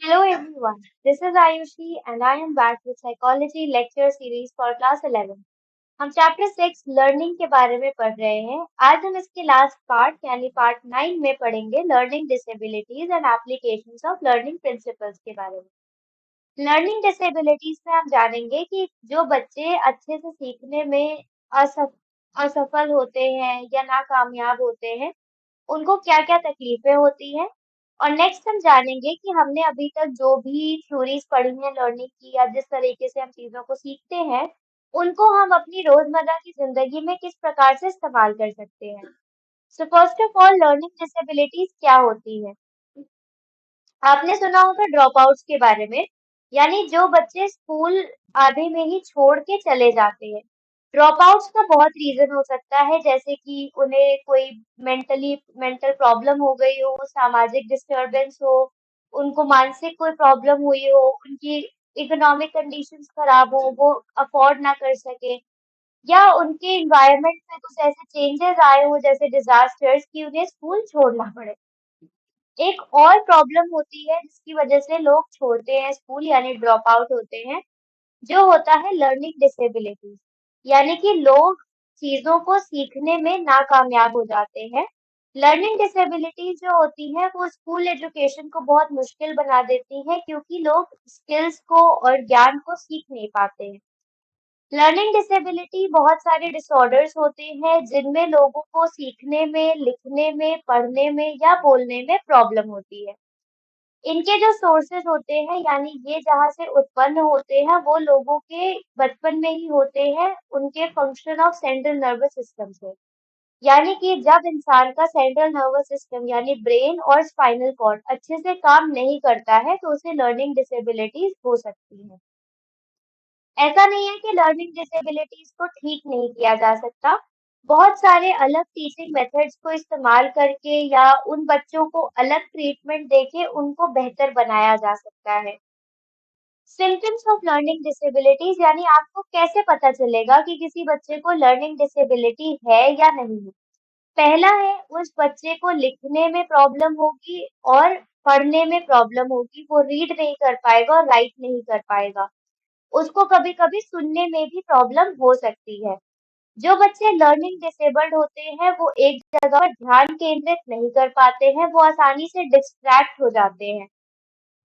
Hello everyone, this is Ayushi and I am back with Psychology Lecture Series for Class 11. हम chapter 6 learning के बारे में पढ़ रहे हैं। आज हम इसके लास्ट पार्ट यानी पार्ट 9 में पढ़ेंगे learning disabilities and applications of learning principles के बारे में। लर्निंग डिसेबिलिटीज में हम जानेंगे कि जो बच्चे अच्छे से सीखने में असफल होते हैं या नाकामयाब होते हैं, उनको क्या-क्या तकलीफें होती हैं। और नेक्स्ट हम जानेंगे कि हमने अभी तक जो भी थ्योरीज पढ़ी हैं लर्निंग की या जिस तरीके से हम चीज़ों को सीखते हैं, उनको हम अपनी रोज़मर्रा की ज़िंदगी में किस प्रकार से इस्तेमाल कर सकते हैं। So first of all learning disabilities क्या होती है? आपने सुना होगा ड्रॉप आउट्स के बारे में, यानी जो बच्चे स्कूल आधे में ही छोड़ के चले जाते हैं। ड्रॉप आउट्स का बहुत रीजन हो सकता है, जैसे कि उन्हें कोई मेंटल प्रॉब्लम हो गई हो, सामाजिक डिस्टरबेंस हो, उनको मानसिक कोई प्रॉब्लम हुई हो, उनकी इकोनॉमिक कंडीशंस खराब हो, वो अफोर्ड ना कर सके, या उनके एनवायरनमेंट में कुछ ऐसे चेंजेस आए हो जैसे डिजास्टर्स कि उन्हें स्कूल छोड़ना पड़े। एक और प्रॉब्लम होती है जिसकी वजह से लोग छोड़ते हैं स्कूल यानी ड्रॉप आउट होते हैं, जो होता है लर्निंग डिसेबिलिटी, यानी कि लोग चीजों को सीखने में नाकामयाब हो जाते हैं। लर्निंग डिसेबिलिटी जो होती है वो स्कूल एजुकेशन को बहुत मुश्किल बना देती है क्योंकि लोग स्किल्स को और ज्ञान को सीख नहीं पाते हैं। लर्निंग डिसेबिलिटी बहुत सारे डिसऑर्डर्स होते हैं जिनमें लोगों को सीखने में, लिखने में, पढ़ने में या बोलने में प्रॉब्लम होती है। इनके जो सोर्सेस होते हैं यानी ये जहाँ से उत्पन्न होते हैं वो लोगों के बचपन में ही होते हैं, उनके function of central nervous system से। यानी कि जब इंसान का सेंट्रल नर्वस सिस्टम यानी ब्रेन और स्पाइनल कॉर्ड अच्छे से काम नहीं करता है तो उसे लर्निंग डिसेबिलिटीज हो सकती है। ऐसा नहीं है कि लर्निंग डिसेबिलिटीज को ठीक नहीं किया जा सकता। बहुत सारे अलग टीचिंग मेथड्स को इस्तेमाल करके या उन बच्चों को अलग ट्रीटमेंट देके उनको बेहतर बनाया जा सकता है। सिम्पटम्स ऑफ लर्निंग डिसेबिलिटीज यानी आपको कैसे पता चलेगा कि किसी बच्चे को लर्निंग डिसेबिलिटी है या नहीं है। पहला है उस बच्चे को लिखने में प्रॉब्लम होगी और पढ़ने में प्रॉब्लम होगी, वो रीड नहीं कर पाएगा और राइट नहीं कर पाएगा। उसको कभी-कभी सुनने में भी प्रॉब्लम हो सकती है। जो बच्चे लर्निंग डिसेबल्ड होते हैं, वो एक जगह पर ध्यान केंद्रित नहीं कर पाते हैं, वो आसानी से डिस्ट्रैक्ट हो जाते हैं।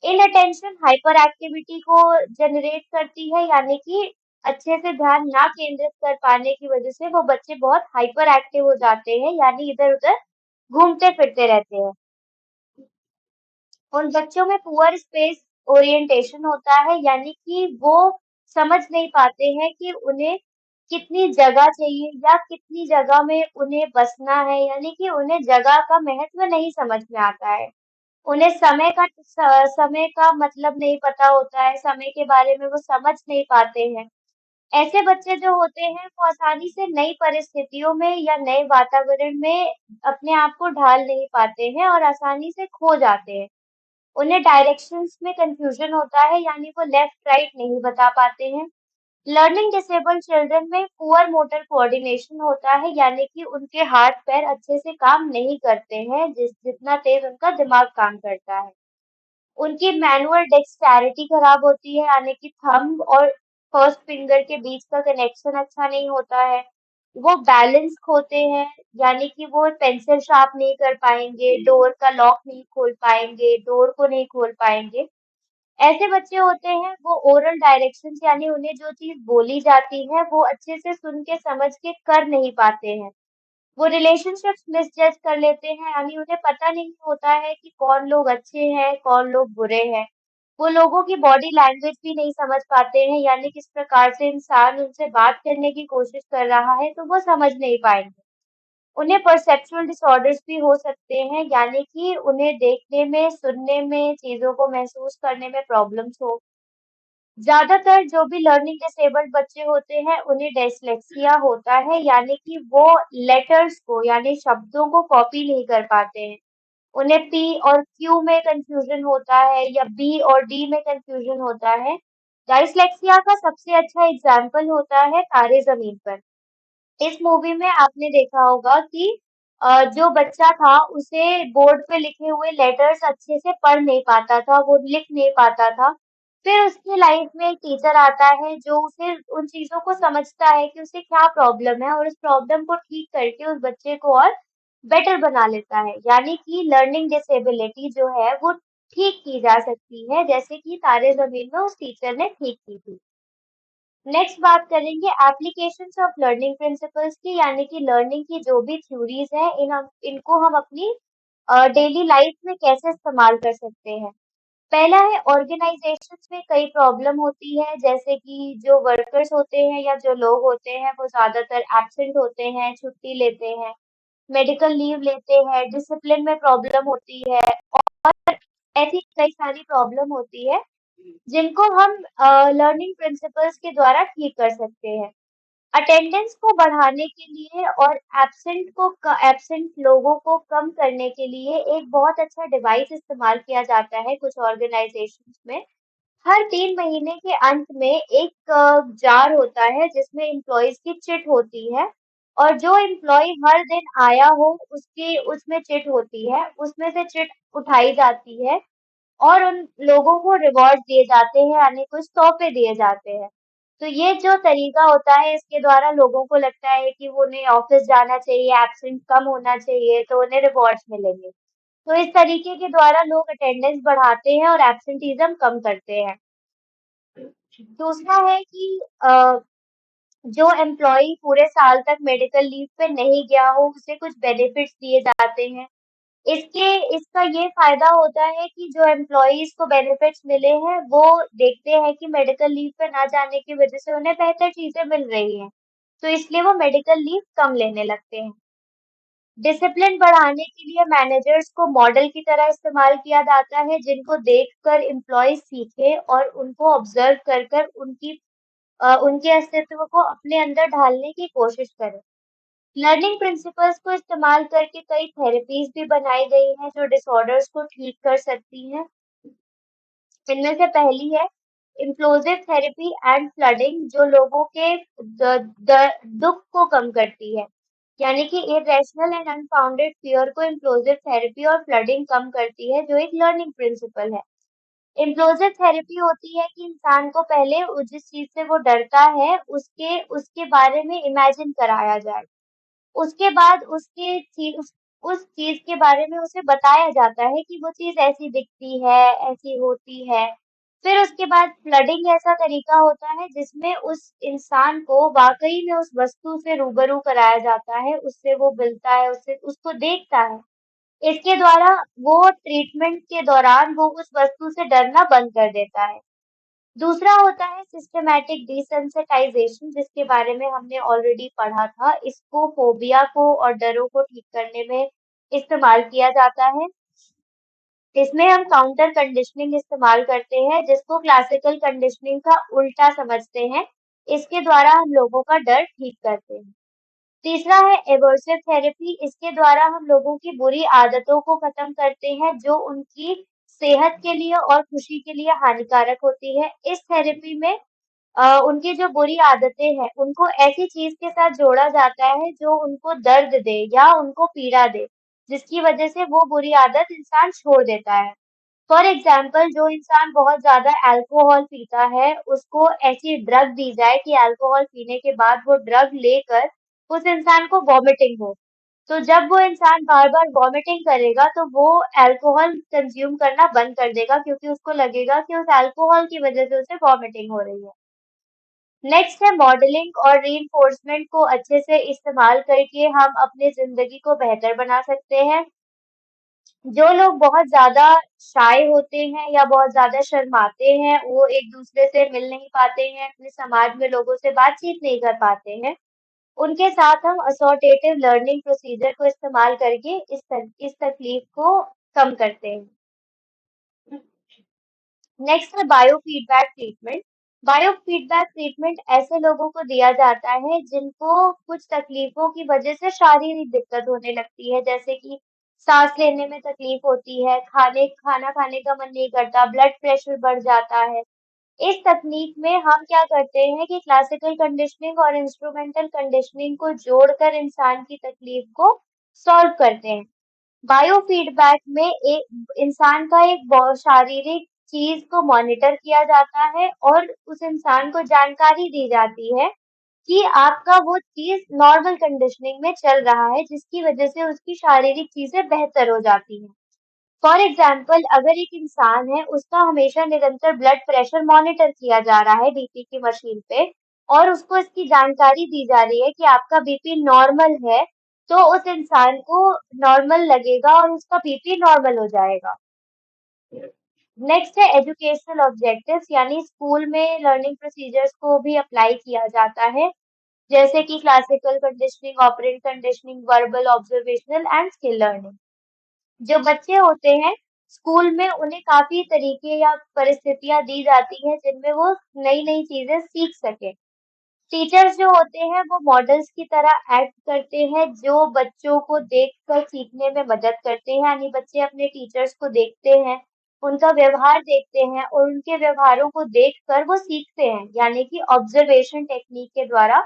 इनअटेंशन हाइपर एक्टिविटी को जनरेट करती है, यानी कि अच्छे से ध्यान ना केंद्रित कर पाने की वजह से वो बच्चे बहुत हाइपर एक्टिव हो जाते हैं, यानी इधर-उधर घूमते-फिरते रहते हैं। उन बच्चों में पुअर स्पेस ओरिएंटेशन होता है, यानी कि वो समझ नहीं पाते हैं कि उन्हें कितनी जगह चाहिए या कितनी जगह में उन्हें बसना है, यानी कि उन्हें जगह का महत्व नहीं समझ में आता है। उन्हें समय का मतलब नहीं पता होता है, समय के बारे में वो समझ नहीं पाते हैं। ऐसे बच्चे जो होते हैं वो आसानी से नई परिस्थितियों में या नए वातावरण में अपने आप को ढाल नहीं पाते हैं और आसानी से खो जाते हैं। उन्हें डायरेक्शंस में कन्फ्यूजन होता है, यानी वो लेफ्ट राइट नहीं बता पाते हैं। लर्निंग डिसेबल्ड चिल्ड्रन में पुअर मोटर कोऑर्डिनेशन होता है, यानी कि उनके हाथ पैर अच्छे से काम नहीं करते हैं जितना तेज उनका दिमाग काम करता है। उनकी मैनुअल डेक्स्टैरिटी खराब होती है, यानी कि थंब और फर्स्ट फिंगर के बीच का कनेक्शन अच्छा नहीं होता है। वो बैलेंस खोते हैं, यानी कि वो पेंसिल शार्प नहीं कर पाएंगे, डोर का लॉक नहीं खोल पाएंगे, डोर को नहीं खोल पाएंगे। ऐसे बच्चे होते हैं वो ओरल डायरेक्शंस यानी उन्हें जो चीज़ बोली जाती है वो अच्छे से सुन के समझ के कर नहीं पाते हैं। वो रिलेशनशिप्स मिसजज कर लेते हैं, यानी उन्हें पता नहीं होता है कि कौन लोग अच्छे हैं, कौन लोग बुरे हैं। वो लोगों की बॉडी लैंग्वेज भी नहीं समझ पाते हैं, यानी किस प्रकार से इंसान उनसे बात करने की कोशिश कर रहा है तो वो समझ नहीं पाएँगे। उन्हें परसेप्चुअल डिसऑर्डर्स भी हो सकते हैं, यानी कि उन्हें देखने में, सुनने में, चीज़ों को महसूस करने में प्रॉब्लम्स हो। ज़्यादातर जो भी लर्निंग डिसेबल्ड बच्चे होते हैं, उन्हें डिस्लेक्सिया होता है, यानी कि वो लेटर्स को यानी शब्दों को कॉपी नहीं कर पाते हैं। उन्हें पी और क्यू में कन्फ्यूजन होता है या बी और डी में कन्फ्यूजन होता है। डिस्लेक्सिया का सबसे अच्छा एग्जाम्पल होता है तारे ज़मीन पर। इस मूवी में आपने देखा होगा कि जो बच्चा था उसे बोर्ड पे लिखे हुए लेटर्स अच्छे से पढ़ नहीं पाता था, वो लिख नहीं पाता था। फिर उसकी लाइफ में एक टीचर आता है जो उसे उन चीज़ों को समझता है कि उसे क्या प्रॉब्लम है और उस प्रॉब्लम को ठीक करके उस बच्चे को और बेटर बना लेता है। यानी कि लर्निंग डिसेबिलिटी जो है वो ठीक की जा सकती है, जैसे कि तारे ज़मीन में उस टीचर ने ठीक की थी। नेक्स्ट बात करेंगे एप्लीकेशंस ऑफ लर्निंग प्रिंसिपल्स की, यानी कि लर्निंग की जो भी थ्योरीज हैं इनको हम अपनी डेली लाइफ में कैसे इस्तेमाल कर सकते हैं। पहला है ऑर्गेनाइजेशंस में कई प्रॉब्लम होती है, जैसे कि जो वर्कर्स होते हैं या जो लोग होते हैं वो ज्यादातर एब्सेंट होते हैं, छुट्टी लेते हैं, मेडिकल लीव लेते हैं, डिसिप्लिन में प्रॉब्लम होती है और ऐसी कई सारी प्रॉब्लम होती है जिनको हम लर्निंग प्रिंसिपल्स के द्वारा ठीक कर सकते हैं। अटेंडेंस को बढ़ाने के लिए और एब्सेंट लोगों को कम करने के लिए एक बहुत अच्छा डिवाइस इस्तेमाल किया जाता है कुछ ऑर्गेनाइजेशंस में। हर 3 महीने के अंत में एक जार होता है जिसमें एम्प्लॉयज की चिट होती है और जो एम्प्लॉय हर दिन आया हो उसकी उसमें चिट होती है, उसमें से चिट उठाई जाती है और उन लोगों को रिवॉर्ड दिए जाते हैं, यानी कुछ तोहफे दिए जाते हैं। तो ये जो तरीका होता है इसके द्वारा लोगों को लगता है कि वो उन्हें ऑफिस जाना चाहिए, एब्सेंट कम होना चाहिए तो उन्हें रिवॉर्ड्स मिलेंगे। तो इस तरीके के द्वारा लोग अटेंडेंस बढ़ाते हैं और एब्सेंटीज्म कम करते हैं। दूसरा है कि जो एम्प्लॉय पूरे साल तक मेडिकल लीव पे नहीं गया हो उसे कुछ बेनिफिट्स दिए जाते हैं। इसका ये फायदा होता है कि जो एम्प्लॉइज को बेनिफिट्स मिले हैं वो देखते हैं कि मेडिकल लीव पे ना जाने की वजह से उन्हें बेहतर चीजें मिल रही हैं, तो इसलिए वो मेडिकल लीव कम लेने लगते हैं। डिसिप्लिन बढ़ाने के लिए मैनेजर्स को मॉडल की तरह इस्तेमाल किया जाता है जिनको देखकर एम्प्लॉय सीखे और उनको ऑब्जर्व कर कर उनके अस्तित्व को अपने अंदर ढालने की कोशिश करें। लर्निंग प्रिंसिपल्स को इस्तेमाल करके कई थेरेपीज भी बनाई गई हैं जो डिसऑर्डर्स को ठीक कर सकती हैं। इनमें से पहली है इम्प्लोसिव थेरेपी एंड फ्लडिंग, जो लोगों के दुख को कम करती है। यानी कि इरेशनल एंड अनफाउंडेड फियर को इम्प्लोसिव थेरेपी और फ्लडिंग कम करती है, जो एक लर्निंग प्रिंसिपल है। इम्प्लोसिव थेरेपी होती है कि इंसान को पहले जिस चीज से वो डरता है उसके उसके बारे में इमेजिन कराया जाए, उसके बाद उस चीज के बारे में उसे बताया जाता है कि वो चीज ऐसी दिखती है, ऐसी होती है। फिर उसके बाद फ्लडिंग ऐसा तरीका होता है जिसमें उस इंसान को वाकई में उस वस्तु से रूबरू कराया जाता है, उससे वो मिलता है, उससे उसको देखता है। इसके द्वारा वो ट्रीटमेंट के दौरान वो उस वस्तु से डरना बंद कर देता है। दूसरा होता है सिस्टमैटिक डिसेंसिटाइजेशन, जिसके बारे में हमने ऑलरेडी पढ़ा था। इसको फोबिया को और डरों को ठीक करने में इस्तेमाल किया जाता है। इसमें हम काउंटर कंडीशनिंग इस्तेमाल करते हैं जिसको क्लासिकल कंडीशनिंग का उल्टा समझते हैं। इसके द्वारा हम लोगों का डर ठीक करते हैं। तीसरा है एवर्सिव थेरेपी। इसके द्वारा हम लोगों की बुरी आदतों को खत्म करते हैं जो उनकी सेहत के लिए और खुशी के लिए हानिकारक होती है। इस थेरेपी में उनकी जो बुरी आदतें हैं उनको ऐसी चीज के साथ जोड़ा जाता है जो उनको दर्द दे या उनको पीड़ा दे, जिसकी वजह से वो बुरी आदत इंसान छोड़ देता है। फॉर एग्जाम्पल जो इंसान बहुत ज्यादा अल्कोहल पीता है उसको ऐसी ड्रग दी जाए कि अल्कोहल पीने के बाद वो ड्रग लेकर उस इंसान को वॉमिटिंग हो, तो जब वो इंसान बार बार वॉमिटिंग करेगा तो वो अल्कोहल कंज्यूम करना बंद कर देगा क्योंकि उसको लगेगा कि उस अल्कोहल की वजह से उसे वॉमिटिंग हो रही है। नेक्स्ट है मॉडलिंग और रीइंफोर्समेंट को अच्छे से इस्तेमाल करके हम अपनी जिंदगी को बेहतर बना सकते हैं। जो लोग बहुत ज़्यादा शाय होते हैं या बहुत ज़्यादा शर्माते हैं, वो एक-दूसरे से मिल नहीं पाते हैं, अपने समाज में लोगों से बातचीत नहीं कर पाते हैं, उनके साथ हम असोर्टेटिव लर्निंग प्रोसीजर को इस्तेमाल करके इस तकलीफ को कम करते हैं। नेक्स्ट है बायोफीडबैक ट्रीटमेंट। बायोफीडबैक ट्रीटमेंट ऐसे लोगों को दिया जाता है जिनको कुछ तकलीफों की वजह से शारीरिक दिक्कत होने लगती है, जैसे कि सांस लेने में तकलीफ होती है, खाना खाने का मन नहीं करता, ब्लड प्रेशर बढ़ जाता है। इस तकनीक में हम क्या करते हैं कि क्लासिकल कंडीशनिंग और इंस्ट्रूमेंटल कंडीशनिंग को जोड़कर इंसान की तकलीफ को सॉल्व करते हैं। बायो फीडबैक में एक इंसान का एक शारीरिक चीज को मॉनिटर किया जाता है और उस इंसान को जानकारी दी जाती है कि आपका वो चीज नॉर्मल कंडीशनिंग में चल रहा है, जिसकी वजह से उसकी शारीरिक चीजें बेहतर हो जाती हैं। फॉर एग्जाम्पल, अगर एक इंसान है, उसका हमेशा निरंतर ब्लड प्रेशर मॉनिटर किया जा रहा है बीपी की मशीन पे, और उसको इसकी जानकारी दी जा रही है कि आपका बीपी नॉर्मल है, तो उस इंसान को नॉर्मल लगेगा और उसका बीपी नॉर्मल हो जाएगा। नेक्स्ट है एजुकेशनल ऑब्जेक्टिव्स, यानी स्कूल में लर्निंग प्रोसीजर्स को भी अप्लाई किया जाता है, जैसे कि classical conditioning, operant conditioning, verbal, observational and skill learning. जो बच्चे होते हैं, स्कूल में उन्हें काफी तरीके या परिस्थितियां दी जाती हैं जिनमें वो नई नई चीजें सीख सके। टीचर्स जो होते हैं वो मॉडल्स की तरह एक्ट करते हैं, जो बच्चों को देखकर सीखने में मदद करते हैं, यानी बच्चे अपने टीचर्स को देखते हैं, उनका व्यवहार देखते हैं और उनके व्यवहारों को देखकर वो सीखते हैं, यानी कि ऑब्जर्वेशन टेक्निक के द्वारा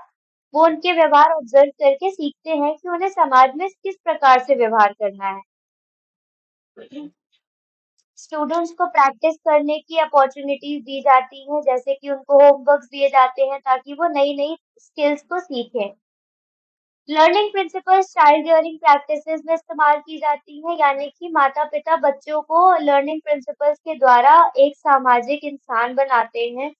वो उनके व्यवहार ऑब्जर्व करके सीखते हैं कि उन्हें समाज में किस प्रकार से व्यवहार करना है। स्टूडेंट्स को प्रैक्टिस करने की अपॉर्चुनिटीज दी जाती हैं, जैसे कि उनको होमवर्क्स दिए जाते हैं ताकि वो नई नई स्किल्स को सीखें। Learning principles child rearing practices में इस्तेमाल की जाती हैं, यानी कि माता पिता बच्चों को लर्निंग प्रिंसिपल्स के द्वारा एक सामाजिक इंसान बनाते हैं।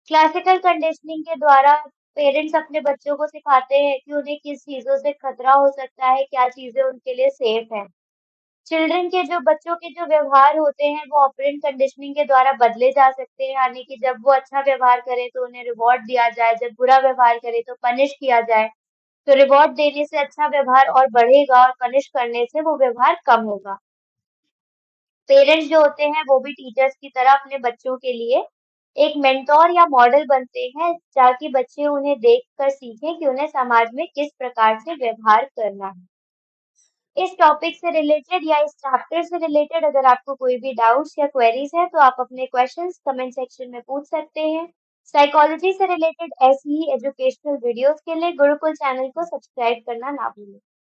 क्लासिकल कंडीशनिंग के द्वारा पेरेंट्स अपने बच्चों को सिखाते हैं कि उन्हें किस चीजों से खतरा हो सकता है, क्या चीजें उनके लिए सेफ है। चिल्ड्रन के जो बच्चों के जो व्यवहार होते हैं वो ऑपरेंट कंडीशनिंग के द्वारा बदले जा सकते हैं, यानी कि जब वो अच्छा व्यवहार करे तो उन्हें रिवॉर्ड दिया जाए, जब बुरा व्यवहार करे तो पनिश किया जाए। तो रिवॉर्ड देने से अच्छा व्यवहार और बढ़ेगा और पनिश करने से वो व्यवहार कम होगा। पेरेंट्स जो होते हैं वो भी टीचर्स की तरह अपने बच्चों के लिए एक मेंटोर या मॉडल बनते हैं, ताकि बच्चे उन्हें देखकर सीखें कि उन्हें समाज में किस प्रकार से व्यवहार करना है। इस टॉपिक से रिलेटेड या इस चैप्टर से रिलेटेड अगर आपको कोई भी डाउट्स या क्वेरीज है तो आप अपने क्वेश्चंस कमेंट सेक्शन में पूछ सकते हैं। साइकोलॉजी से रिलेटेड ऐसी ही एजुकेशनल वीडियोस के लिए गुरुकुल चैनल को सब्सक्राइब करना ना भूलें।